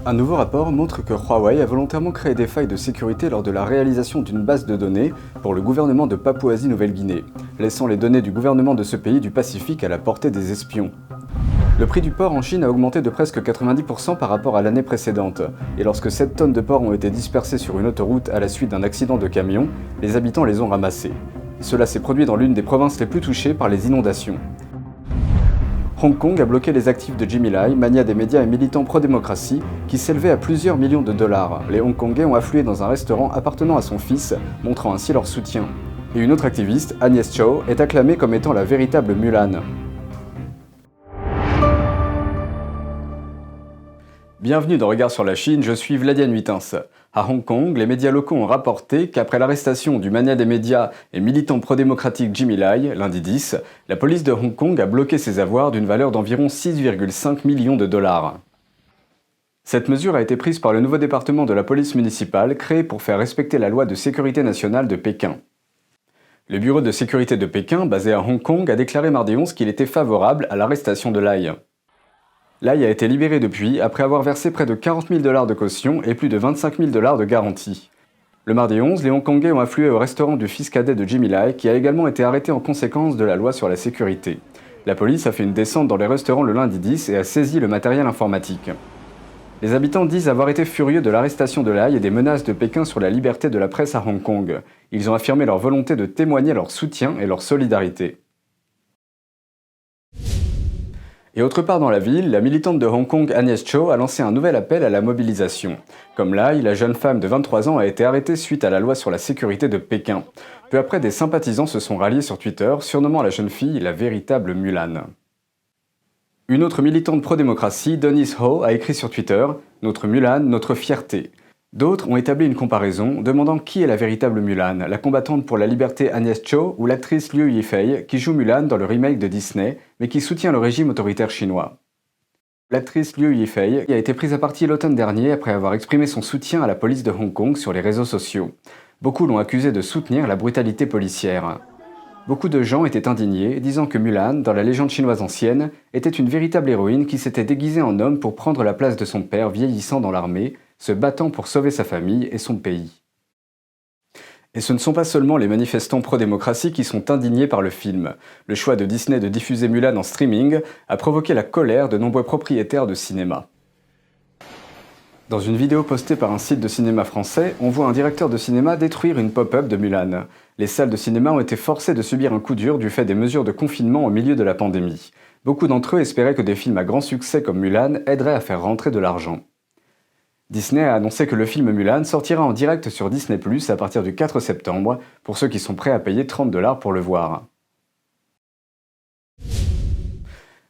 Un nouveau rapport montre que Huawei a volontairement créé des failles de sécurité lors de la réalisation d'une base de données pour le gouvernement de Papouasie-Nouvelle-Guinée, laissant les données du gouvernement de ce pays du Pacifique à la portée des espions. Le prix du porc en Chine a augmenté de presque 90% par rapport à l'année précédente, et lorsque 7 tonnes de porc ont été dispersées sur une autoroute à la suite d'un accident de camion, les habitants les ont ramassés. Cela s'est produit dans l'une des provinces les plus touchées par les inondations. Hong Kong a bloqué les actifs de Jimmy Lai, mania des médias et militant pro-démocratie, qui s'élevaient à plusieurs millions de dollars. Les Hongkongais ont afflué dans un restaurant appartenant à son fils, montrant ainsi leur soutien. Et une autre activiste, Agnès Chow, est acclamée comme étant la véritable Mulan. Bienvenue dans Regard sur la Chine, je suis Vladian Huitens. À Hong Kong, les médias locaux ont rapporté qu'après l'arrestation du mania des médias et militant pro-démocratique Jimmy Lai, lundi 10, la police de Hong Kong a bloqué ses avoirs d'une valeur d'environ 6,5 millions de dollars. Cette mesure a été prise par le nouveau département de la police municipale créé pour faire respecter la loi de sécurité nationale de Pékin. Le bureau de sécurité de Pékin, basé à Hong Kong, a déclaré mardi 11 qu'il était favorable à l'arrestation de Lai. Lai a été libéré depuis après avoir versé près de 40 000 $ de caution et plus de 25 000 $ de garantie. Le mardi 11, les Hongkongais ont afflué au restaurant du fils cadet de Jimmy Lai qui a également été arrêté en conséquence de la loi sur la sécurité. La police a fait une descente dans les restaurants le lundi 10 et a saisi le matériel informatique. Les habitants disent avoir été furieux de l'arrestation de Lai et des menaces de Pékin sur la liberté de la presse à Hong Kong. Ils ont affirmé leur volonté de témoigner leur soutien et leur solidarité. Et autre part dans la ville, la militante de Hong Kong Agnès Chow a lancé un nouvel appel à la mobilisation. Comme Lai, la jeune femme de 23 ans a été arrêtée suite à la loi sur la sécurité de Pékin. Peu après, des sympathisants se sont ralliés sur Twitter, surnommant la jeune fille la véritable Mulan. Une autre militante pro-démocratie, Denise Ho, a écrit sur Twitter « Notre Mulan, notre fierté ». D'autres ont établi une comparaison, demandant qui est la véritable Mulan, la combattante pour la liberté Agnès Chow ou l'actrice Liu Yifei, qui joue Mulan dans le remake de Disney, mais qui soutient le régime autoritaire chinois. L'actrice Liu Yifei a été prise à partie l'automne dernier après avoir exprimé son soutien à la police de Hong Kong sur les réseaux sociaux. Beaucoup l'ont accusée de soutenir la brutalité policière. Beaucoup de gens étaient indignés, disant que Mulan, dans la légende chinoise ancienne, était une véritable héroïne qui s'était déguisée en homme pour prendre la place de son père vieillissant dans l'armée, se battant pour sauver sa famille et son pays. Et ce ne sont pas seulement les manifestants pro-démocratie qui sont indignés par le film. Le choix de Disney de diffuser Mulan en streaming a provoqué la colère de nombreux propriétaires de cinéma. Dans une vidéo postée par un site de cinéma français, on voit un directeur de cinéma détruire une pop-up de Mulan. Les salles de cinéma ont été forcées de subir un coup dur du fait des mesures de confinement au milieu de la pandémie. Beaucoup d'entre eux espéraient que des films à grand succès comme Mulan aideraient à faire rentrer de l'argent. Disney a annoncé que le film Mulan sortira en direct sur Disney+ à partir du 4 septembre, pour ceux qui sont prêts à payer 30 $ pour le voir.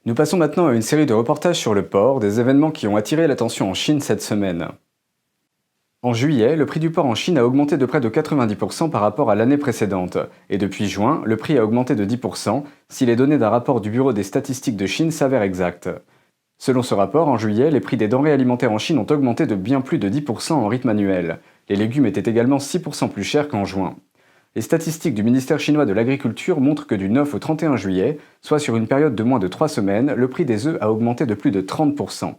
Nous passons maintenant à une série de reportages sur le porc, des événements qui ont attiré l'attention en Chine cette semaine. En juillet, le prix du porc en Chine a augmenté de près de 90% par rapport à l'année précédente, et depuis juin, le prix a augmenté de 10% si les données d'un rapport du Bureau des statistiques de Chine s'avèrent exactes. Selon ce rapport, en juillet, les prix des denrées alimentaires en Chine ont augmenté de bien plus de 10% en rythme annuel. Les légumes étaient également 6% plus chers qu'en juin. Les statistiques du ministère chinois de l'Agriculture montrent que du 9 au 31 juillet, soit sur une période de moins de 3 semaines, le prix des œufs a augmenté de plus de 30%.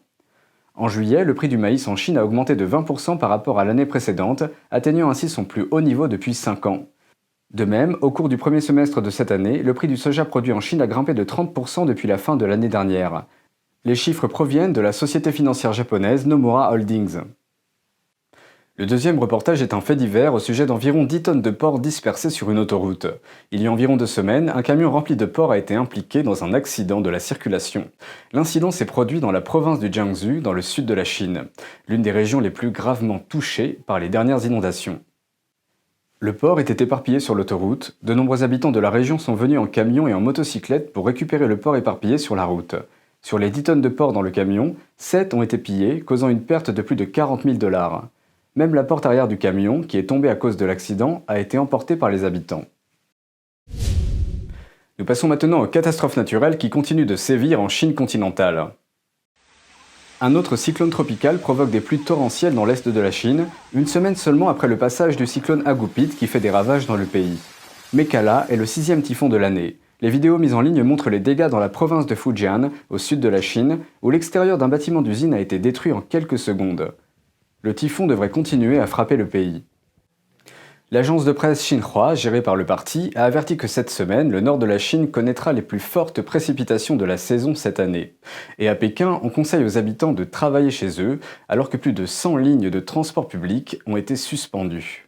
En juillet, le prix du maïs en Chine a augmenté de 20% par rapport à l'année précédente, atteignant ainsi son plus haut niveau depuis 5 ans. De même, au cours du premier semestre de cette année, le prix du soja produit en Chine a grimpé de 30% depuis la fin de l'année dernière. Les chiffres proviennent de la société financière japonaise Nomura Holdings. Le deuxième reportage est un fait divers au sujet d'environ 10 tonnes de porc dispersées sur une autoroute. Il y a environ 2 semaines, un camion rempli de porc a été impliqué dans un accident de la circulation. L'incident s'est produit dans la province du Jiangsu, dans le sud de la Chine, l'une des régions les plus gravement touchées par les dernières inondations. Le porc était éparpillé sur l'autoroute, de nombreux habitants de la région sont venus en camion et en motocyclette pour récupérer le porc éparpillé sur la route. Sur les 10 tonnes de porc dans le camion, 7 ont été pillés, causant une perte de plus de 40 000 $. Même la porte arrière du camion, qui est tombée à cause de l'accident, a été emportée par les habitants. Nous passons maintenant aux catastrophes naturelles qui continuent de sévir en Chine continentale. Un autre cyclone tropical provoque des pluies torrentielles dans l'est de la Chine, une semaine seulement après le passage du cyclone Agupit qui fait des ravages dans le pays. Mekhala est le 6e typhon de l'année. Les vidéos mises en ligne montrent les dégâts dans la province de Fujian, au sud de la Chine, où l'extérieur d'un bâtiment d'usine a été détruit en quelques secondes. Le typhon devrait continuer à frapper le pays. L'agence de presse Xinhua, gérée par le parti, a averti que cette semaine, le nord de la Chine connaîtra les plus fortes précipitations de la saison cette année. Et à Pékin, on conseille aux habitants de travailler chez eux, alors que plus de 100 lignes de transport public ont été suspendues.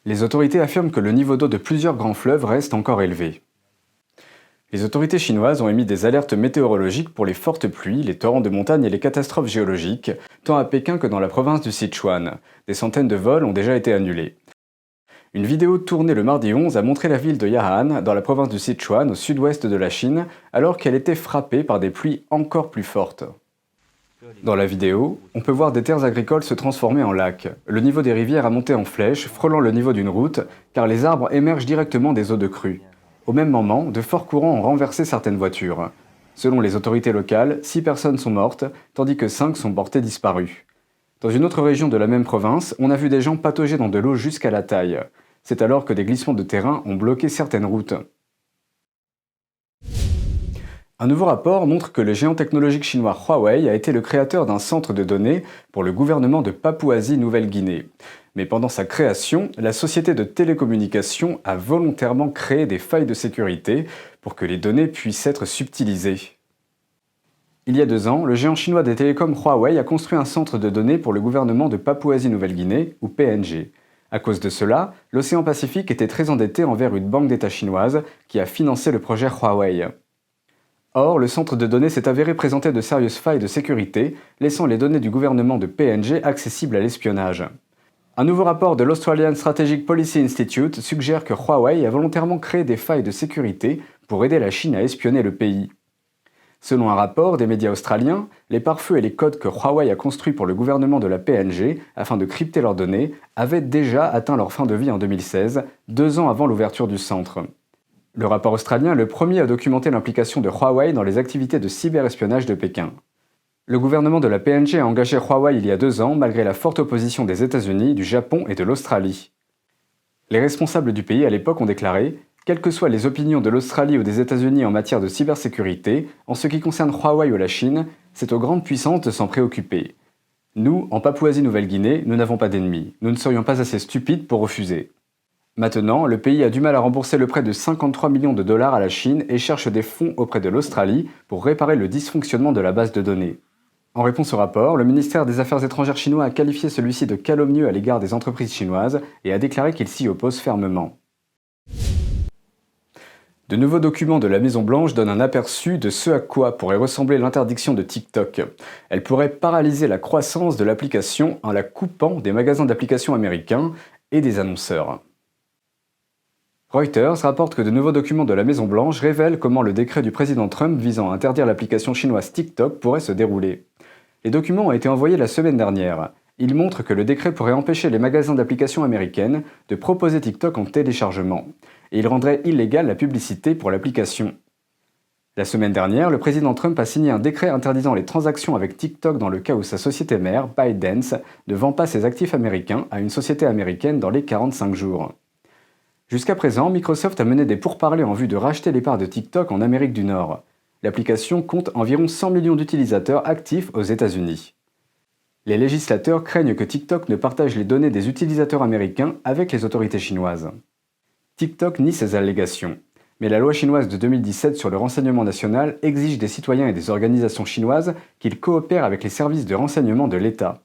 Les autorités affirment que le niveau d'eau de plusieurs grands fleuves reste encore élevé. Les autorités chinoises ont émis des alertes météorologiques pour les fortes pluies, les torrents de montagne et les catastrophes géologiques, tant à Pékin que dans la province du Sichuan. Des centaines de vols ont déjà été annulés. Une vidéo tournée le mardi 11 a montré la ville de Yahan, dans la province du Sichuan, au sud-ouest de la Chine, alors qu'elle était frappée par des pluies encore plus fortes. Dans la vidéo, on peut voir des terres agricoles se transformer en lacs. Le niveau des rivières a monté en flèche, frôlant le niveau d'une route, car les arbres émergent directement des eaux de crue. Au même moment, de forts courants ont renversé certaines voitures. Selon les autorités locales, 6 personnes sont mortes, tandis que 5 sont portées disparues. Dans une autre région de la même province, on a vu des gens patauger dans de l'eau jusqu'à la taille. C'est alors que des glissements de terrain ont bloqué certaines routes. Un nouveau rapport montre que le géant technologique chinois Huawei a été le créateur d'un centre de données pour le gouvernement de Papouasie-Nouvelle-Guinée. Mais pendant sa création, la société de télécommunications a volontairement créé des failles de sécurité pour que les données puissent être subtilisées. Il y a 2 ans, le géant chinois des télécoms Huawei a construit un centre de données pour le gouvernement de Papouasie-Nouvelle-Guinée, ou PNG. À cause de cela, l'océan Pacifique était très endetté envers une banque d'État chinoise qui a financé le projet Huawei. Or, le centre de données s'est avéré présenter de sérieuses failles de sécurité, laissant les données du gouvernement de PNG accessibles à l'espionnage. Un nouveau rapport de l'Australian Strategic Policy Institute suggère que Huawei a volontairement créé des failles de sécurité pour aider la Chine à espionner le pays. Selon un rapport des médias australiens, les pare-feux et les codes que Huawei a construits pour le gouvernement de la PNG afin de crypter leurs données avaient déjà atteint leur fin de vie en 2016, 2 ans avant l'ouverture du centre. Le rapport australien est le premier à documenter l'implication de Huawei dans les activités de cyberespionnage de Pékin. Le gouvernement de la PNG a engagé Huawei il y a 2 ans malgré la forte opposition des États-Unis, du Japon et de l'Australie. Les responsables du pays à l'époque ont déclaré « Quelles que soient les opinions de l'Australie ou des États-Unis en matière de cybersécurité, en ce qui concerne Huawei ou la Chine, c'est aux grandes puissances de s'en préoccuper. Nous, en Papouasie-Nouvelle-Guinée, nous n'avons pas d'ennemis. Nous ne serions pas assez stupides pour refuser. » Maintenant, le pays a du mal à rembourser le prêt de 53 millions de dollars à la Chine et cherche des fonds auprès de l'Australie pour réparer le dysfonctionnement de la base de données. En réponse au rapport, le ministère des Affaires étrangères chinois a qualifié celui-ci de calomnieux à l'égard des entreprises chinoises et a déclaré qu'il s'y oppose fermement. De nouveaux documents de la Maison-Blanche donnent un aperçu de ce à quoi pourrait ressembler l'interdiction de TikTok. Elle pourrait paralyser la croissance de l'application en la coupant des magasins d'applications américains et des annonceurs. Reuters rapporte que de nouveaux documents de la Maison-Blanche révèlent comment le décret du président Trump visant à interdire l'application chinoise TikTok pourrait se dérouler. Les documents ont été envoyés la semaine dernière. Ils montrent que le décret pourrait empêcher les magasins d'applications américaines de proposer TikTok en téléchargement, et il rendrait illégale la publicité pour l'application. La semaine dernière, le président Trump a signé un décret interdisant les transactions avec TikTok dans le cas où sa société mère, ByteDance, ne vend pas ses actifs américains à une société américaine dans les 45 jours. Jusqu'à présent, Microsoft a mené des pourparlers en vue de racheter les parts de TikTok en Amérique du Nord. L'application compte environ 100 millions d'utilisateurs actifs aux États-Unis. Les législateurs craignent que TikTok ne partage les données des utilisateurs américains avec les autorités chinoises. TikTok nie ces allégations, mais la loi chinoise de 2017 sur le renseignement national exige des citoyens et des organisations chinoises qu'ils coopèrent avec les services de renseignement de l'État.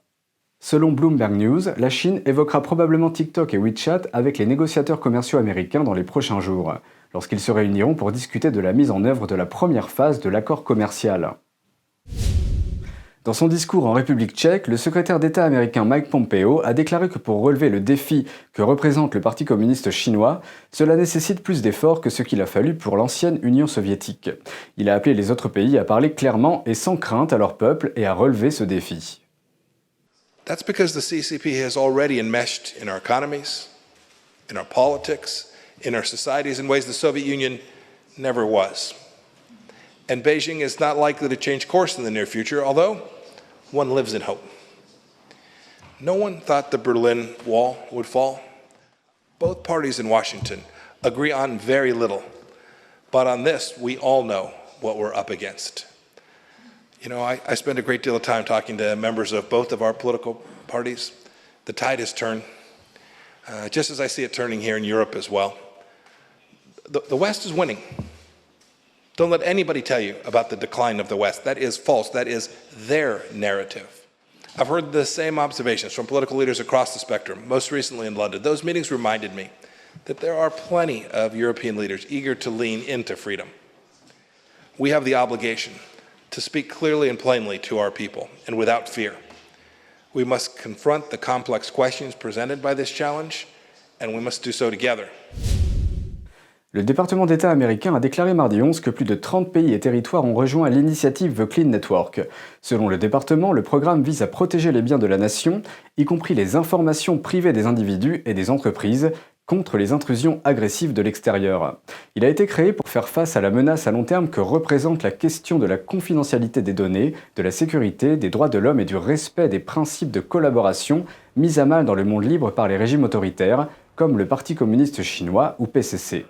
Selon Bloomberg News, la Chine évoquera probablement TikTok et WeChat avec les négociateurs commerciaux américains dans les prochains jours, lorsqu'ils se réuniront pour discuter de la mise en œuvre de la première phase de l'accord commercial. Dans son discours en République tchèque, le secrétaire d'État américain Mike Pompeo a déclaré que pour relever le défi que représente le Parti communiste chinois, cela nécessite plus d'efforts que ce qu'il a fallu pour l'ancienne Union soviétique. Il a appelé les autres pays à parler clairement et sans crainte à leur peuple et à relever ce défi. That's because the CCP has already enmeshed in our economies, in our politics, in our societies in ways the Soviet Union never was. And Beijing is not likely to change course in the near future, although one lives in hope. No one thought the Berlin Wall would fall. Both parties in Washington agree on very little, But on this, we all know what we're up against. You know, I spend a great deal of time talking to members of both of our political parties. The tide has turned, just as I see it turning here in Europe as well. The West is winning. Don't let anybody tell you about the decline of the West. That is false. That is their narrative. I've heard the same observations from political leaders across the spectrum, most recently in London. Those meetings reminded me that there are plenty of European leaders eager to lean into freedom. We have the obligation to speak clearly and plainly to our people, and without fear. We must confront the complex questions presented by this challenge, and we must do so together. Le département d'État américain a déclaré mardi 11 que plus de 30 pays et territoires ont rejoint l'initiative The Clean Network. Selon le département, le programme vise à protéger les biens de la nation, y compris les informations privées des individus et des entreprises, contre les intrusions agressives de l'extérieur. Il a été créé pour faire face à la menace à long terme que représente la question de la confidentialité des données, de la sécurité, des droits de l'homme et du respect des principes de collaboration mis à mal dans le monde libre par les régimes autoritaires, comme le Parti communiste chinois ou PCC.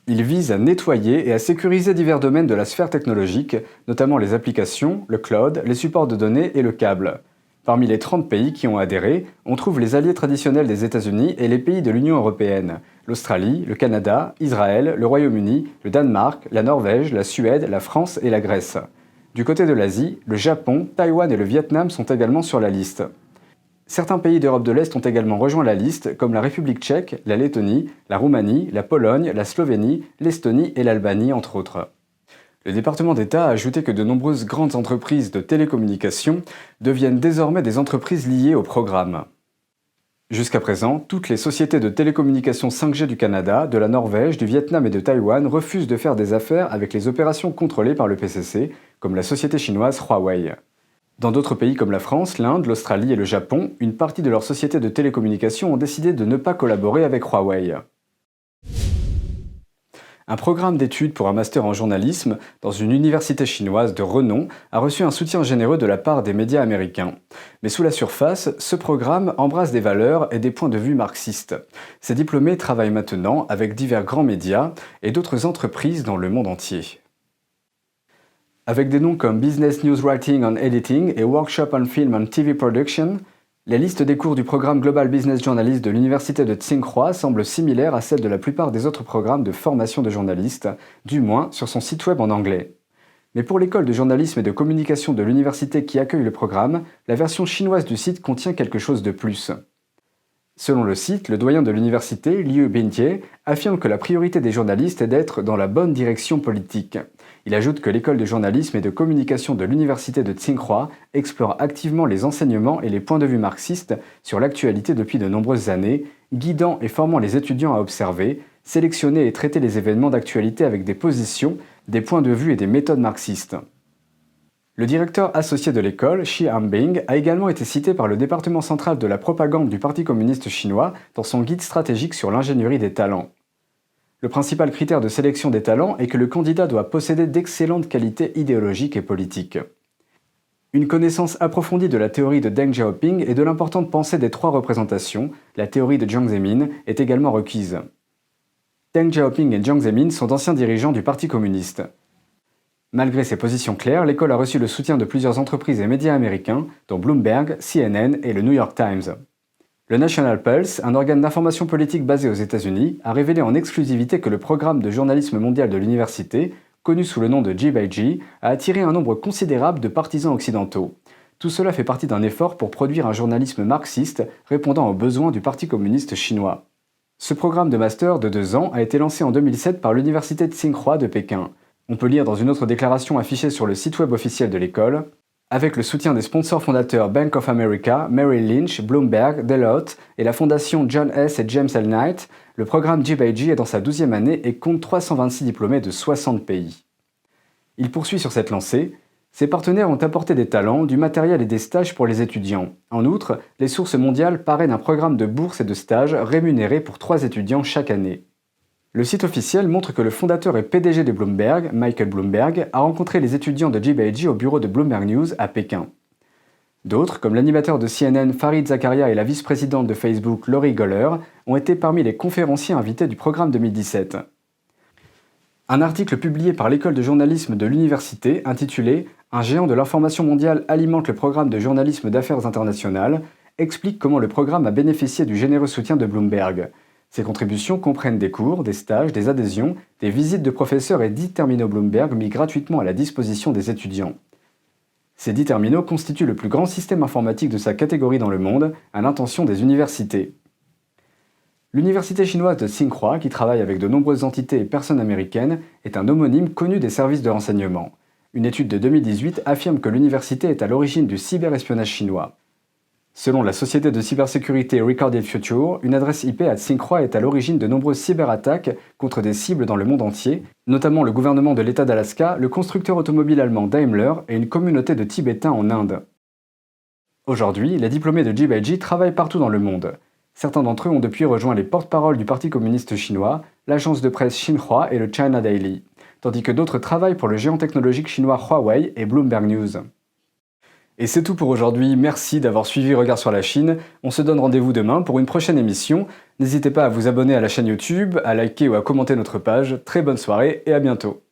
Il vise à nettoyer et à sécuriser divers domaines de la sphère technologique, notamment les applications, le cloud, les supports de données et le câble. Parmi les 30 pays qui ont adhéré, on trouve les alliés traditionnels des États-Unis et les pays de l'Union européenne, l'Australie, le Canada, Israël, le Royaume-Uni, le Danemark, la Norvège, la Suède, la France et la Grèce. Du côté de l'Asie, le Japon, Taïwan et le Vietnam sont également sur la liste. Certains pays d'Europe de l'Est ont également rejoint la liste, comme la République tchèque, la Lettonie, la Roumanie, la Pologne, la Slovénie, l'Estonie et l'Albanie, entre autres. Le département d'État a ajouté que de nombreuses grandes entreprises de télécommunications deviennent désormais des entreprises liées au programme. Jusqu'à présent, toutes les sociétés de télécommunications 5G du Canada, de la Norvège, du Vietnam et de Taïwan refusent de faire des affaires avec les opérations contrôlées par le PCC, comme la société chinoise Huawei. Dans d'autres pays comme la France, l'Inde, l'Australie et le Japon, une partie de leurs sociétés de télécommunications ont décidé de ne pas collaborer avec Huawei. Un programme d'études pour un master en journalisme dans une université chinoise de renom a reçu un soutien généreux de la part des médias américains. Mais sous la surface, ce programme embrasse des valeurs et des points de vue marxistes. Ces diplômés travaillent maintenant avec divers grands médias et d'autres entreprises dans le monde entier. Avec des noms comme Business News Writing and Editing et Workshop on Film and TV Production, la liste des cours du programme Global Business Journalist de l'université de Tsinghua semble similaire à celle de la plupart des autres programmes de formation de journalistes, du moins sur son site web en anglais. Mais pour l'école de journalisme et de communication de l'université qui accueille le programme, la version chinoise du site contient quelque chose de plus. Selon le site, le doyen de l'université, Liu Bintie, affirme que la priorité des journalistes est d'être dans la bonne direction politique. Il ajoute que l'école de journalisme et de communication de l'université de Tsinghua explore activement les enseignements et les points de vue marxistes sur l'actualité depuis de nombreuses années, guidant et formant les étudiants à observer, sélectionner et traiter les événements d'actualité avec des positions, des points de vue et des méthodes marxistes. Le directeur associé de l'école, Shi Hanbing, a également été cité par le département central de la propagande du Parti communiste chinois dans son guide stratégique sur l'ingénierie des talents. Le principal critère de sélection des talents est que le candidat doit posséder d'excellentes qualités idéologiques et politiques. Une connaissance approfondie de la théorie de Deng Xiaoping et de l'importante pensée des trois représentations, la théorie de Jiang Zemin, est également requise. Deng Xiaoping et Jiang Zemin sont d'anciens dirigeants du Parti communiste. Malgré ses positions claires, l'école a reçu le soutien de plusieurs entreprises et médias américains, dont Bloomberg, CNN et le New York Times. Le National Pulse, un organe d'information politique basé aux États-Unis, a révélé en exclusivité que le programme de journalisme mondial de l'université, connu sous le nom de G-by-G, a attiré un nombre considérable de partisans occidentaux. Tout cela fait partie d'un effort pour produire un journalisme marxiste répondant aux besoins du Parti communiste chinois. Ce programme de master de 2 ans a été lancé en 2007 par l'université Tsinghua de Pékin. On peut lire dans une autre déclaration affichée sur le site web officiel de l'école: avec le soutien des sponsors fondateurs Bank of America, Merrill Lynch, Bloomberg, Deloitte et la fondation John S. et James L. Knight, le programme G-by-G est dans sa 12e année et compte 326 diplômés de 60 pays. Il poursuit sur cette lancée. Ses partenaires ont apporté des talents, du matériel et des stages pour les étudiants. En outre, les sources mondiales parrainent un programme de bourses et de stages rémunérés pour 3 étudiants chaque année. Le site officiel montre que le fondateur et PDG de Bloomberg, Michael Bloomberg, a rencontré les étudiants de G-by-G au bureau de Bloomberg News à Pékin. D'autres, comme l'animateur de CNN Fareed Zakaria et la vice-présidente de Facebook Lori Goller, ont été parmi les conférenciers invités du programme 2017. Un article publié par l'école de journalisme de l'université intitulé « Un géant de l'information mondiale alimente le programme de journalisme d'affaires internationales » explique comment le programme a bénéficié du généreux soutien de Bloomberg. Ces contributions comprennent des cours, des stages, des adhésions, des visites de professeurs et 10 terminaux Bloomberg mis gratuitement à la disposition des étudiants. Ces 10 terminaux constituent le plus grand système informatique de sa catégorie dans le monde, à l'intention des universités. L'université chinoise de Tsinghua, qui travaille avec de nombreuses entités et personnes américaines, est un homonyme connu des services de renseignement. Une étude de 2018 affirme que l'université est à l'origine du cyberespionnage chinois. Selon la société de cybersécurité Recorded Future, une adresse IP à Tsinghua est à l'origine de nombreuses cyberattaques contre des cibles dans le monde entier, notamment le gouvernement de l'État d'Alaska, le constructeur automobile allemand Daimler et une communauté de Tibétains en Inde. Aujourd'hui, les diplômés de JBIG travaillent partout dans le monde. Certains d'entre eux ont depuis rejoint les porte-paroles du Parti communiste chinois, l'agence de presse Xinhua et le China Daily, tandis que d'autres travaillent pour le géant technologique chinois Huawei et Bloomberg News. Et c'est tout pour aujourd'hui, merci d'avoir suivi Regard sur la Chine. On se donne rendez-vous demain pour une prochaine émission. N'hésitez pas à vous abonner à la chaîne YouTube, à liker ou à commenter notre page. Très bonne soirée et à bientôt.